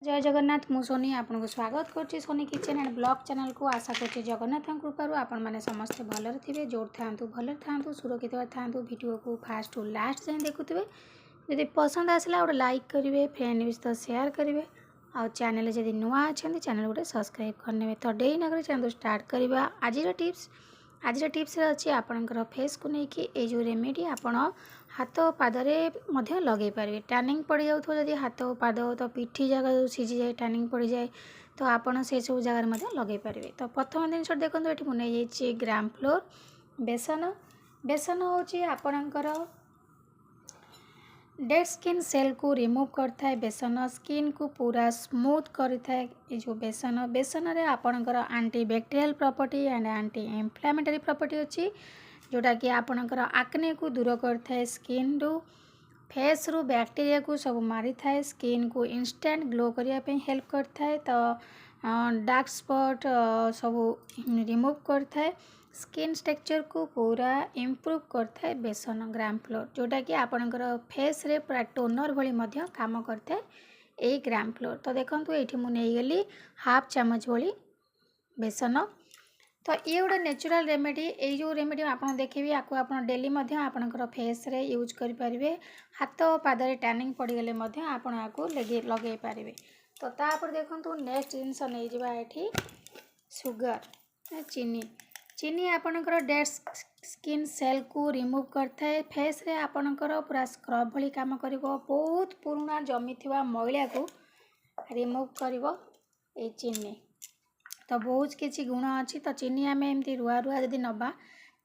जय जगन्नाथ मु सोनी आपको स्वागत करछि Soni kitchen and blog channel को। आशा करछि जगन्नाथ कृपारू आपण मैंने समस्ते भलरे थे, जोर था भलरे था, सुरक्षित था। वीडियो को फास्ट टू लास्ट जाए देखुए। जदि पसंद आसला गोटे लाइक करेंगे, फ्रेंड सहित शेयर करेंगे, आउ चैनल जदि नुआ अच्छा चैनल गोटे सब्सक्राइब करने। तो डे नगर चैनल स्टार्ट करवा। आज टिप्स अच्छी आपणकर फेस को लेकिन जो रेमेडी आपण हाथ पादरे लगे पारे। टैनिंग पड़ जाऊ जदि हाथ पाद तो पिठी जगह जो सीझी जाए टैनिंग पड़ जाए तो आपड़ से सब जगार लगे पारे। तो प्रथम जिन देखो ये मुझे ग्राम फ्लोर बेसन हूँ आपणकर डेड स्किन सेल को रिमूव करता है। बेसन स्किन को पूरा स्मूथ करता है। ये जो बेसन रे आपणकर anti bacterial property and anti inflammatory property अच्छी, जोटा कि आपणकर आक्ने को दूर करता है। स्किन रू फेस रू बैक्टीरिया को सब मारी था। स्किन को इंस्टेंट ग्लो करने हेल्प करता है। तो डार्क स्पॉट सब रिमूव करता है। स्किन स्ट्रक्चर को पूरा इम्प्रूव करता है बेसन ग्राम फ्लोर, जोटा कि आपणकर फेस रे पूरा टोनर भली मध्य काम करता है यही ग्राम फ्लोर। तो देखो ये मुझे हाफ चामच भली बेसन। तो ये गोटे नेचुरल रेमेडी। ये जो रेमेडी आप देखिए आपको आप डेली आपणकर फेस रे यूज करें। हाथ पादरे टैनिंग पड़गले आप लगे पारे। तो तापर देखो नेक्स्ट जिनस नहीं जावा ये सुगर चीनी आपणकर डेड स्किन सेल को रिमूव करता है। फेस रे आपणकर पूरा स्क्रब भली काम कर बहुत पुराना जमी थिबा मैला को रिमूव करिवो ए चीनी। तो बहुत किसी गुण अच्छी। तो चीनी आम एमती रुआ रुआ जदि नबा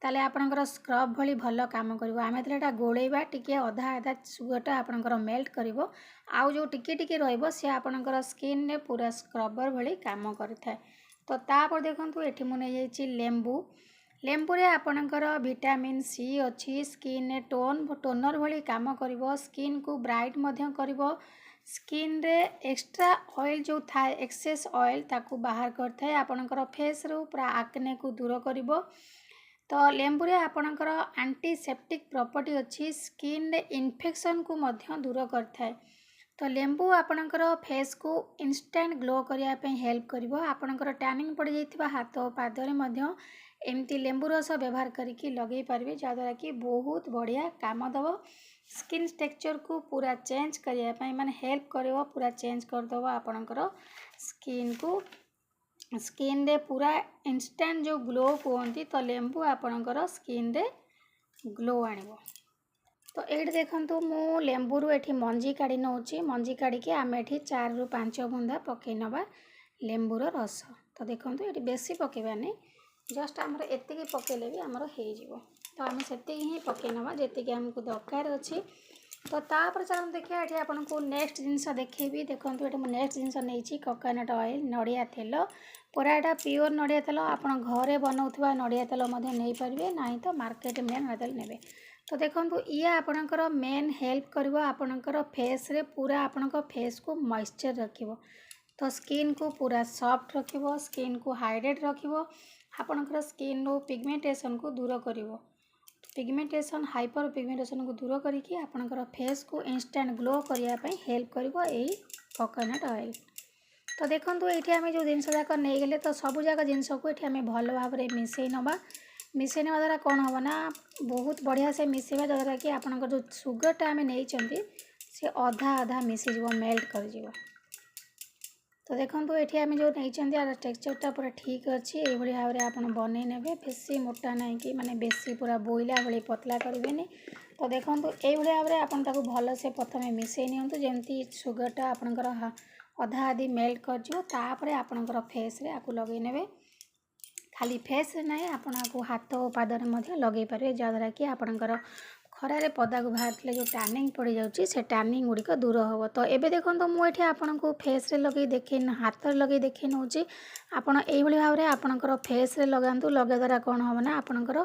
ताले आपणकर स्क्रब भली भल काम करिवो। आमे तले गोड़ेबा टिके अधा अधा सुगरटा आपणकर मेल्ट करिवो, आउ जो टिके टिके रहइबो से आपणकर स्किन ने पूरा स्क्रबर भली काम करथाय। तो तापर देखंतु एठी मु नै जाइछि लेंबू रे आपणकर विटामिन सी अच्छी। स्किन ने टोनर भली काम करिवो, स्किन को ब्राइट मध्य करिवो। स्किन रे एक्स्ट्रा ऑयल जो था एक्सेस ऑयल ताकू बाहर करता है। आपणकर फेस रू पूरा आक्ने को दूर करिवो। तो लेंबू रे आपणकर एंटीसेप्टिक प्रॉपर्टी अच्छी। स्किन रे इन्फेक्शन को मध्य दूर करता है। तो लेंबू आपणकर फेस को इंस्टेंट ग्लो करने हेल्प करिवो। आपणकर टैनिंग पड़ जाइथिबा हाथ पादरे मध्य एमती लेंबू रस व्यवहार करके लगे पारे, जहाँद्वारा कि बहुत बढ़िया काम दब। स्किन स्ट्रक्चर को पूरा चेंज करने माने हेल्प करिवो, पूरा चेंज करदब आपणकर स्किन को। स्किन रे पूरा इंस्टेंट जो ग्लो कहती, तो लेंबू आपणकर स्किन रे ग्लो आनिवो। तो ये देखो मु लेंबू रू एठी मंजी काढ़ी नौची। मंजी काढ़ी आम एठी 4 ରୁ 5 बुंदा पकई नवा लेंबूर रस। तो देखो ये बेसी पकेबानी, जस्ट आमर एतिकी पकेले भी आमर हो। तो आम से ही पकई नवा जी आमको दरकार अच्छी। तो तापर चलो देखिए ये आपको नेक्स्ट जिनस देखेबी। देखो ये नेक्स्ट जिनस नहीं कोकोनट ऑयल नड़िया तेल। पूरा यहाँ प्योर नड़िया तेल। आप घरे बनाऊा नड़िया तेल नहीं पारे, ना तो मार्केट में नड़िया तेल ने। तो देखो ये आपणकर मेन हेल्प करिवो आपणकर फेस रे पूरा आपणक फेस को मॉइस्चर रखिवो। तो स्किन को पूरा सॉफ्ट रखिवो, स्किन को हाइड्रेट रखिवो। आपणकर स्किन रो पिगमेंटेशन को दूर करिवो। पिगमेंटेशन हाइपर पिगमेंटेशन को दूर करके आपणकर फेस को इंस्टेंट ग्लो करने हेल्प करिवो यही कोकोनट ऑयल। तो देखो ये आम जो जिनस जाक नहीं गले, तो सबू जाक जिनस को ये आम भल भाव में मिसई नवा। मिसई ना द्वारा कौन हम ना बहुत बढ़िया से मिसेवा, जद्वारा कि आपणकर जो सुगरटा आम नहीं से अधा अधा मिसीज मेल्ट कर। तो देखो ये आम जो नहीं टेक्सचरटा पूरा ठीक अच्छी। ये भाव में आप बनई ने बेसी मोटा नहीं कि माने बेसी पूरा बोइला भाई पतला करेंगे। तो देखो ये भाव में आप भल से प्रथम मिसई नियंतु, जमती सुगरटा आपणकर अधा आधी मेल्ट कर। आपणकर फेस रे आपको लगे ने, खाली फेस रे ना आपको हाथ पादर लगे पारे, जहाँद्वारा कि आपणकर खरारे पदा को बाहर जो टैनिंग पड़ जाऊँगी से टैनिंग गुड़िक दूर हम। तो ये देखो मुझे आपको फेस रे लगे देखे हाथ लगे देखे नौ आपड़ यही भाव में आपणकर फेस रे लगातु। लगे द्वारा कौन हम ना आपणकर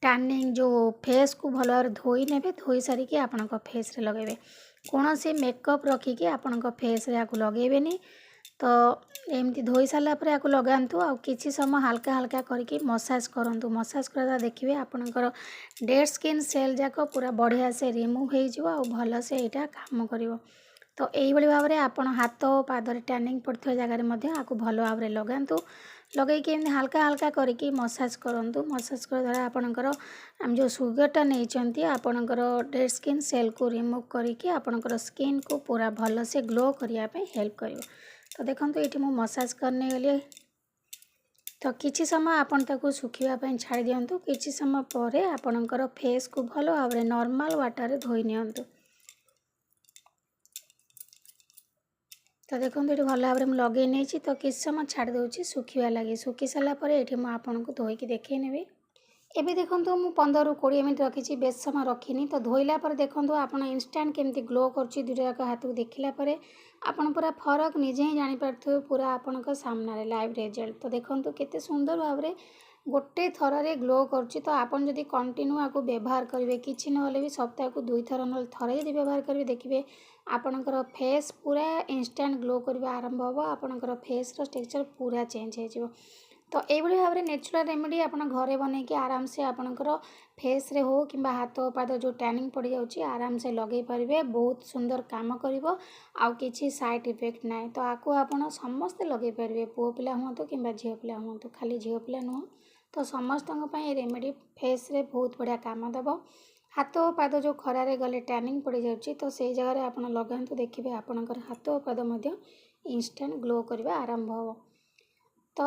टैनिंग जो फेस को भल भाव धोई ने, धोई सारिकी आपणक फेस रे लगेबे। कौन से मेकअप रखिकी आपणक फेस रे आपको लगेबेनी। तो एमती धोई सारा पर आपको लगातु, आ किसी समय हल्का हल्का करके मसाज करूँ। मसाज करदा देखिए आपणकर डेड स्किन सेल जाक पूरा बढ़िया से रिमूव हो भल से यहाँ काम करिवो। तो यही भाव में आप हाथ पादरे टैनिंग पड़ता जगार आपको भल भाव में लगातु लगेकि एमती हल्का हल्का करके मसाज करूँ मसाज कर द्वारा आपणकर आम जो सुगरटा नहीं आपणकर डेड स्किन सेल को रिमूव करके आपणकर स्किन को पूरा भल से ग्लो करने हेल्प कर। तो देखो ये मु मसाज करने गली तो किछि समय आपन ताको सुखिबा छाड़ी दियंतु किछि समय परे आपणकर फेस को भल भाव में नॉर्मल वाटर धोई नियंतु। तो देखो ये भल भाव में लगे नहीं तो किस समय छाड़ दूसरी सुखा लगे सुखी सारापर ये आपको धोईकी देखे नेबी। एबे देखो मु 15 ରୁ 20 मिनट रखी बेस समय रखिनी तो धोइला पर देखो आप इंस्टांट केमती ग्लो कर दुटा जाक हाथ को देखला आपन पूरा फरक निजे ही जानीपारे पूरा आपण सामने लाइव रिजल्ट। तो देखो केते सुंदर भाव में गोटे थर रे ग्लो करुच्ची। तो आपन जदि कंटिन्यू आपको व्यवहार करेंगे किसी ना भी सप्ताह को 2 थर ना थे यदि व्यवहार करेंगे देखिए आपणकर फेस पूरा इंस्टांट ग्लो करवा आरंभ हो आपणकर फेस टेक्सचर पूरा चेंज हो। तो यही भाव में नेचुरल रेमेडी आप घरे बन के आराम से आपणकर फेस रे हो कि हाथ पाद जो टैनिंग पड़ जाऊँगी आराम से लगे पारे बहुत सुंदर काम कर आउ किसी साइड इफेक्ट ना। तो आपको आपण समस्ते लगे पारे पुओ पिला हूँ कि झील पिला हूँ खाली झील पिला नुह तो समस्त रेमेडी फेस रे बहुत बढ़िया काम दब। हाथ पाद जो खरारे गले टैनिंग पड़ जाऊँगी तो से जगह आप लगातु देखिए आपणकर हाथ पाद इंस्टांट ग्लो करवा आरंभ हो। तो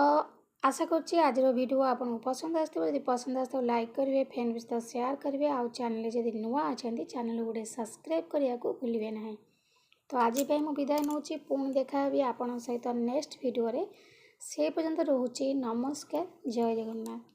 आशा करुच्ची आज वीडियो आपको पसंद आसो यदि पसंद आसो लाइक करेंगे फ्रेंड सहित शेयर करेंगे आउ चैनल जदि नुआ अच्छा चैनल गोटे सब्सक्राइब करने को भूलिए ना। तो आज मुझे विदाय नौ पुणी देखा आपण सहित नेक्स्ट वीडियो से पर्यंत रोचे नमस्कार जय जगन्नाथ।